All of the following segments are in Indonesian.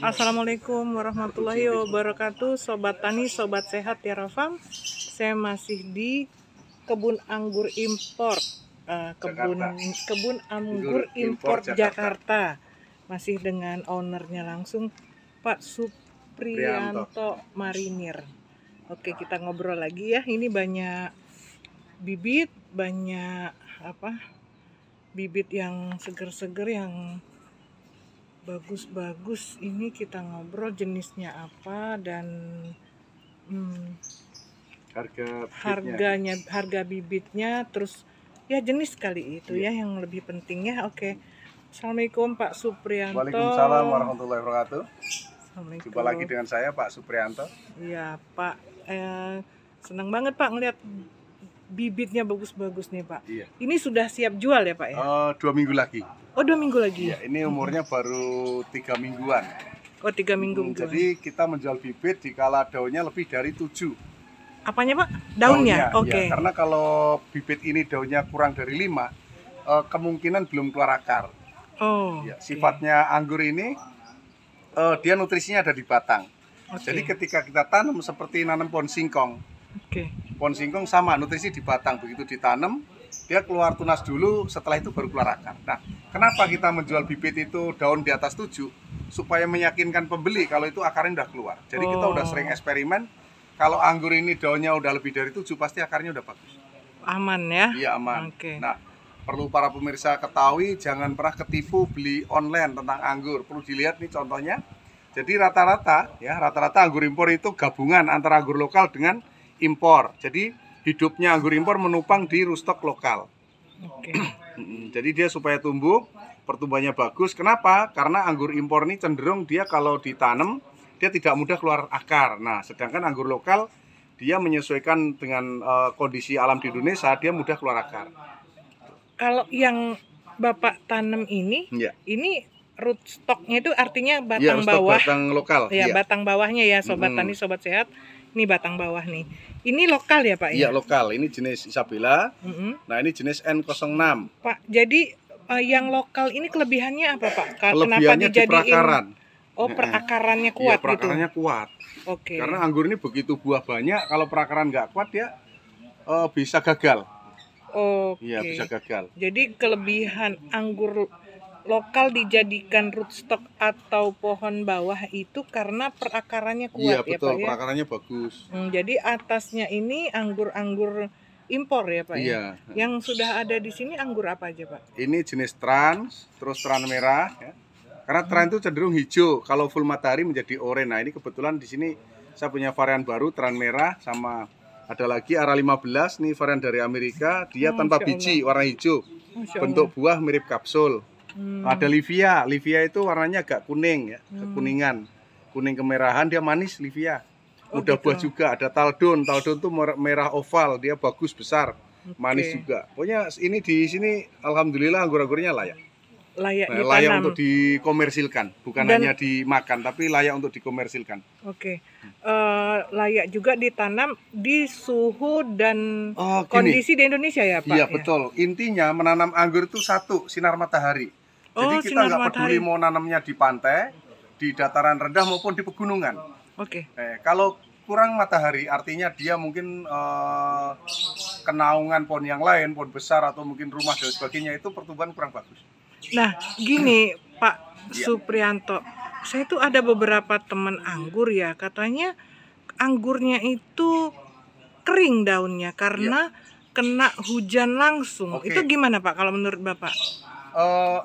Assalamualaikum warahmatullahi wabarakatuh, Sobat Tani, Sobat Sehat Tiara Farm. Saya masih di kebun anggur impor, kebun anggur impor Jakarta. Masih dengan ownernya langsung, Pak Suprianto Marinir. Oke, kita ngobrol lagi ya. Ini banyak bibit, banyak bibit yang seger-seger, yang bagus-bagus. Ini kita ngobrol jenisnya apa dan harga bibitnya, terus ya jenis kali itu ya yang lebih penting ya. Oke. Assalamualaikum Pak Suprianto. Waalaikumsalam warahmatullahi wabarakatuh. Jumpa lagi dengan saya Pak Suprianto. Iya Pak, senang banget Pak ngeliat bibitnya bagus-bagus nih Pak. Iya. Ini sudah siap jual ya Pak ya? 2 minggu lagi. Oh, 2 minggu lagi? Iya, ini umurnya baru 3 mingguan. Oh, 3 minggu. Jadi kita menjual bibit dikala daunnya lebih dari 7. Apanya Pak? Daunnya? Oke. Ya, karena kalau bibit ini daunnya kurang dari 5, kemungkinan belum keluar akar. Oh. Ya, sifatnya anggur ini dia nutrisinya ada di batang. Jadi ketika kita tanam seperti nanam pohon singkong. Pohon singkong sama, nutrisi di batang. Begitu ditanam, dia keluar tunas dulu, setelah itu baru keluar akar. Nah, kenapa kita menjual bibit itu daun di atas 7? Supaya meyakinkan pembeli kalau itu akarnya udah keluar. Jadi kita udah sering eksperimen, kalau anggur ini daunnya udah lebih dari 7, pasti akarnya udah bagus. Aman ya? Iya, aman. Nah, perlu para pemirsa ketahui, jangan pernah ketipu beli online tentang anggur. Perlu dilihat nih contohnya. Jadi rata-rata anggur impor itu gabungan antara anggur lokal dengan impor. Jadi hidupnya anggur impor menupang di rootstock lokal. Jadi dia supaya tumbuh, pertumbuhannya bagus. Kenapa? Karena anggur impor ini cenderung dia kalau ditanam dia tidak mudah keluar akar. Nah, sedangkan anggur lokal dia menyesuaikan dengan kondisi alam di Indonesia, dia mudah keluar akar. Kalau yang Bapak tanam ini, ini rootstocknya itu artinya batang bawah. Batang lokal. Ya, batang bawahnya ya, Sobat Tani, Sobat Sehat. Ini batang bawah nih. Ini lokal ya Pak? Iya, lokal. Ini jenis Isabella. Nah, ini jenis N06. Pak, jadi yang lokal ini kelebihannya apa Pak? Kelebihannya di perakaran. Oh, perakarannya kuat gitu? Iya, perakarannya kuat. Karena anggur ini begitu buah banyak, kalau perakaran nggak kuat dia bisa gagal. Iya, bisa gagal. Jadi kelebihan anggur lokal dijadikan rootstock atau pohon bawah itu karena perakarannya kuat. Iya, betul, ya Pak ya? Perakarannya bagus. Jadi atasnya ini anggur-anggur impor ya Pak ya? Yang sudah ada di sini anggur apa aja Pak? Ini jenis trans, terus tran merah ya. Karena tran itu cenderung hijau, kalau full matahari menjadi oranye. Nah, ini kebetulan di sini saya punya varian baru tran merah, sama ada lagi ARA 15, nih varian dari Amerika, dia tanpa biji, warna hijau. Bentuk buah mirip kapsul. Ada Livia itu warnanya agak kuning ya, kekuningan, kuning kemerahan, dia manis Livia. Mudah buah juga. Ada Taldon tuh merah oval, dia bagus besar, manis juga. Pokoknya ini di sini alhamdulillah anggur-anggurnya layak untuk dikomersilkan, bukan hanya dimakan, tapi layak untuk dikomersilkan. Layak juga ditanam di suhu dan kondisi di Indonesia ya Pak? Iya, betul. Intinya menanam anggur itu satu, sinar matahari. Jadi kita nggak peduli mau nanamnya di pantai, di dataran rendah maupun di pegunungan. Kalau kurang matahari, artinya dia mungkin kenaungan pohon yang lain, pohon besar atau mungkin rumah dan sebagainya, itu pertumbuhan kurang bagus. Nah, gini Pak Suprianto, saya tuh ada beberapa teman anggur ya, katanya anggurnya itu kering daunnya karena kena hujan langsung. Itu gimana Pak kalau menurut Bapak?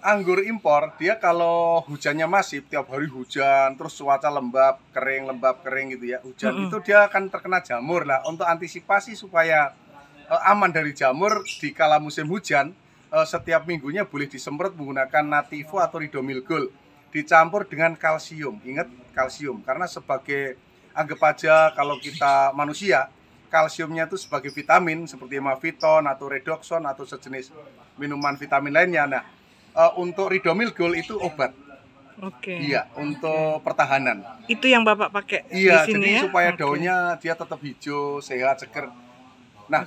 Anggur impor dia kalau hujannya masif, tiap hari hujan, terus cuaca lembab kering gitu ya, hujan itu dia akan terkena jamur. Nah, untuk antisipasi supaya aman dari jamur di kala musim hujan, setiap minggunya boleh disemprot menggunakan Nativo atau Ridomil Gold dicampur dengan kalsium. Ingat, kalsium, karena sebagai, anggap aja kalau kita manusia, kalsiumnya itu sebagai vitamin seperti Maviton atau Redoxon atau sejenis minuman vitamin lainnya. Nah, untuk Ridomil Gold itu obat. Iya, untuk pertahanan. Itu yang Bapak pakai di sini, jadi supaya daunnya dia tetap hijau, sehat, seger. Nah,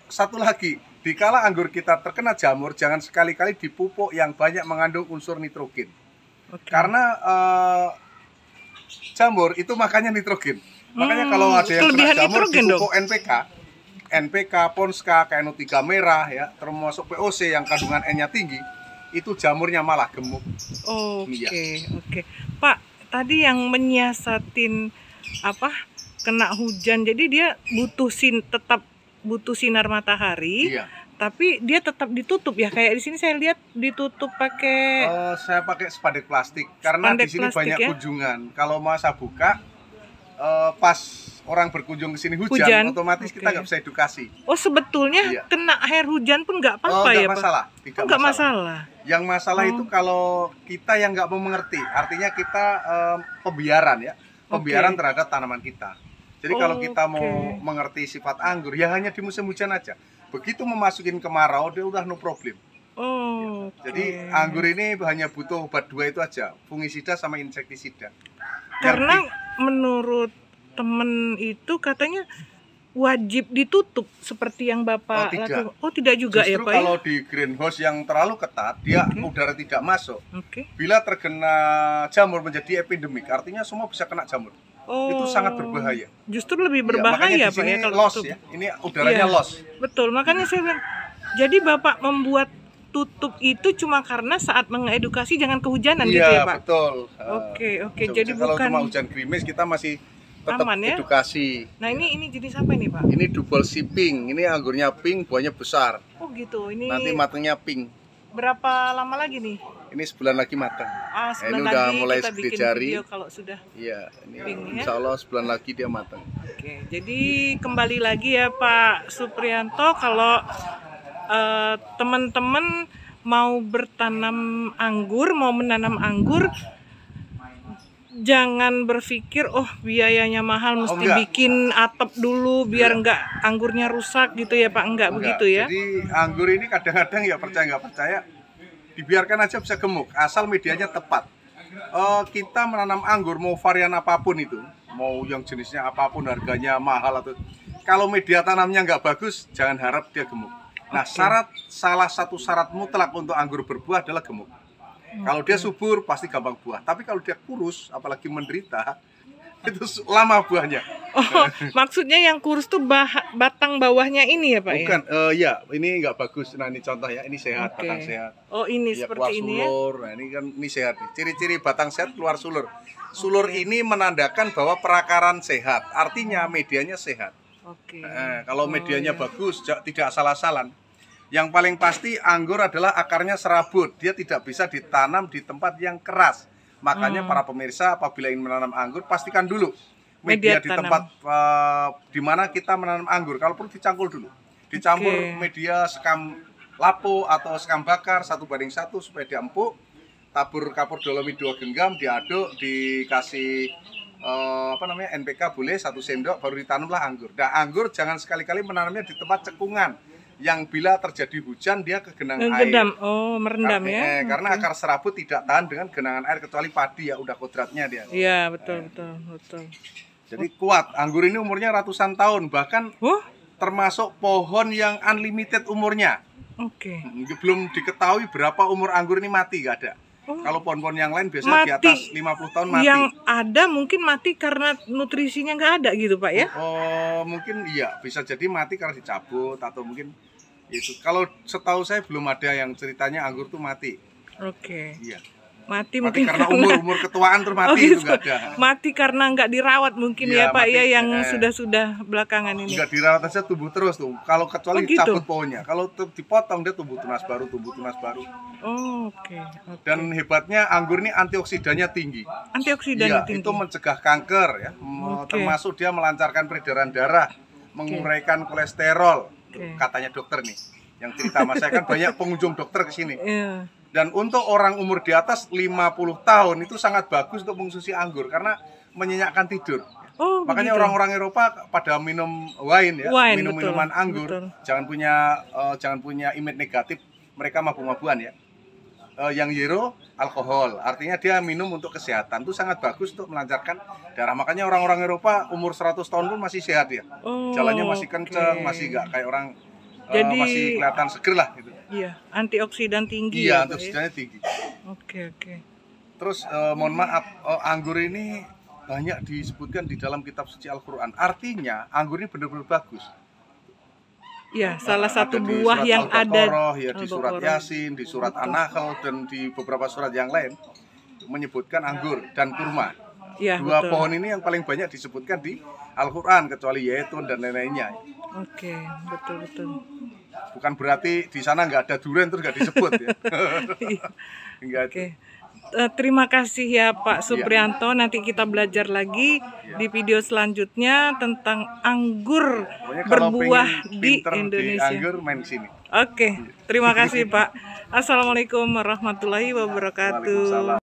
satu lagi, dikala anggur kita terkena jamur, jangan sekali-kali dipupuk yang banyak mengandung unsur nitrogen. Karena jamur itu makannya nitrogen. Makanya kalau ada yang kena jamur di pupuk NPK, Ponska, KNO3 merah ya, termasuk POC yang kandungan N-nya tinggi, itu jamurnya malah gemuk. Oke. Pak, tadi yang menyiasatin apa? Kena hujan. Jadi dia tetap butuh sinar matahari. Iya. Tapi dia tetap ditutup ya. Kayak di sini saya lihat ditutup pakai saya pakai spanduk plastik karena di sini banyak kunjungan. Kalau mau saya buka pas orang berkunjung ke sini hujan, otomatis kita nggak bisa edukasi. Oh, sebetulnya kena air hujan pun nggak apa-apa ya, Pak? Masalah. Nggak masalah. Yang masalah itu kalau kita yang nggak mau mengerti, artinya kita pembiaran ya, pembiaran terhadap tanaman kita. Jadi kalau kita mau mengerti sifat anggur, ya hanya di musim hujan aja. Begitu memasukin kemarau, dia udah no problem. Jadi anggur ini hanya butuh obat 2 itu aja, fungisida sama insektisida. Karena menurut temen itu katanya wajib ditutup seperti yang Bapak lakukan. Oh, tidak juga. Justru ya Pak? Kalau di greenhouse yang terlalu ketat, dia udara tidak masuk. Bila terkena jamur menjadi epidemik, artinya semua bisa kena jamur. Itu sangat berbahaya. Justru lebih berbahaya Pak ya kalau loss ya. Ini udaranya loss. Betul, makanya saya bilang. Jadi Bapak membuat tutup itu cuma karena saat mengedukasi jangan kehujanan gitu ya Pak? Iya, betul. Oke. Jadi kalau bukan cuma hujan gerimis kita masih tetap aman, ya? Edukasi. Nah, ini jenis apa ini Pak? Ini double pink. Ini anggurnya pink, buahnya besar. Oh gitu. Ini nanti matangnya pink. Berapa lama lagi nih? Ini sebulan lagi matang. Sebulan ini lagi udah mulai kita segede bikin jari. Video kalau sudah. Iya, ini pink, insya Allah sebulan lagi dia matang. Oke, jadi kembali lagi ya Pak Suprianto, kalau teman-teman mau bertanam anggur, mau menanam anggur, jangan berpikir biayanya mahal, mesti bikin atap dulu biar enggak anggurnya rusak gitu ya Pak. Enggak begitu ya. Jadi anggur ini kadang-kadang ya percaya nggak percaya, dibiarkan aja bisa gemuk asal medianya tepat. Kita menanam anggur mau varian apapun itu, mau yang jenisnya apapun, harganya mahal atau kalau media tanamnya nggak bagus, jangan harap dia gemuk. Nah, salah satu syarat mutlak untuk anggur berbuah adalah gemuk. Kalau dia subur pasti gampang buah. Tapi kalau dia kurus, apalagi menderita, itu lama buahnya. Maksudnya yang kurus tuh batang bawahnya ini ya Pak? Bukan, ini nggak bagus. Nah, ini contoh ya, ini sehat, batang sehat. Ini ya, seperti ini sulur. Nah, ini kan ini sehat nih. Ciri-ciri batang sehat keluar sulur. Sulur ini menandakan bahwa perakaran sehat, artinya medianya sehat. Kalau medianya bagus, tidak asal-asalan. Yang paling pasti anggur adalah akarnya serabut. Dia tidak bisa ditanam di tempat yang keras. Makanya para pemirsa apabila ingin menanam anggur, pastikan dulu media di tempat di mana kita menanam anggur. Kalau perlu dicangkul dulu. Dicampur media sekam lapo atau sekam bakar 1:1 supaya dia empuk. Tabur kapur dolomit 2 genggam, diaduk, dikasih NPK boleh 1 sendok, baru ditanamlah anggur. Nah, anggur jangan sekali-kali menanamnya di tempat cekungan yang bila terjadi hujan dia kegenang air. Merendam ya. Karena akar serabut tidak tahan dengan genangan air kecuali padi ya, udah kodratnya dia. Iya, betul. Jadi kuat. Anggur ini umurnya ratusan tahun, bahkan termasuk pohon yang unlimited umurnya. Belum diketahui berapa umur anggur ini mati, nggak ada. Kalau pohon-pohon yang lain biasanya di atas 50 tahun mati. Yang ada mungkin mati karena nutrisinya nggak ada gitu Pak ya? Mungkin iya, bisa jadi mati karena dicabut atau mungkin itu. Kalau setahu saya belum ada yang ceritanya anggur tuh mati. Iya. Mati mungkin karena umur ketuaan terus mati itu nggak ada. Mati karena nggak dirawat mungkin ya Pak ya, yang sudah belakangan ini. Nggak dirawat aja tumbuh terus tuh. Kalau kecuali cabut pohonnya, kalau dipotong dia tumbuh tunas baru. Dan hebatnya anggur ini antioksidannya tinggi. Tinggi. Itu mencegah kanker ya. Termasuk dia melancarkan peredaran darah, menguraikan kolesterol. Katanya dokter nih. Yang cerita sama saya kan banyak pengunjung dokter ke sini. Dan untuk orang umur di atas 50 tahun itu sangat bagus untuk mengonsumsi anggur karena menyenyakkan tidur. Makanya orang-orang Eropa pada minum wine ya, minum minuman anggur, jangan punya image negatif, mereka mabuk-mabukan ya. Yang yellow alkohol, artinya dia minum untuk kesehatan, itu sangat bagus untuk melancarkan darah. Makanya orang-orang Eropa umur 100 tahun pun masih sehat ya. Jalannya masih kenceng, masih nggak kayak orang masih kelihatan seger lah gitu. Iya, antioksidan tinggi. Iya, antioksidannya tinggi. Oke. Terus mohon maaf, anggur ini banyak disebutkan di dalam kitab suci Al-Quran. Artinya anggur ini benar-benar bagus. Ya, salah satu Ada di buah surat yang ada Al-Baqarah, ya di surat Al-Baqarah. Yasin, di surat An-Nahl, dan di beberapa surat yang lain menyebutkan anggur dan kurma. Ya, Dua betul. pohon ini yang paling banyak disebutkan di Al-Quran, kecuali zaitun dan lain-lainnya. Oke, betul. Bukan berarti di sana nggak ada durian terus nggak disebut ya. Enggak. Oke. Terima kasih ya Pak Suprianto. Nanti kita belajar lagi di video selanjutnya tentang anggur Pokoknya kalau berbuah pengen di pinter Indonesia. anggur main sini. Oke, terima kasih Pak. Assalamualaikum warahmatullahi wabarakatuh. Waalaikumsalam.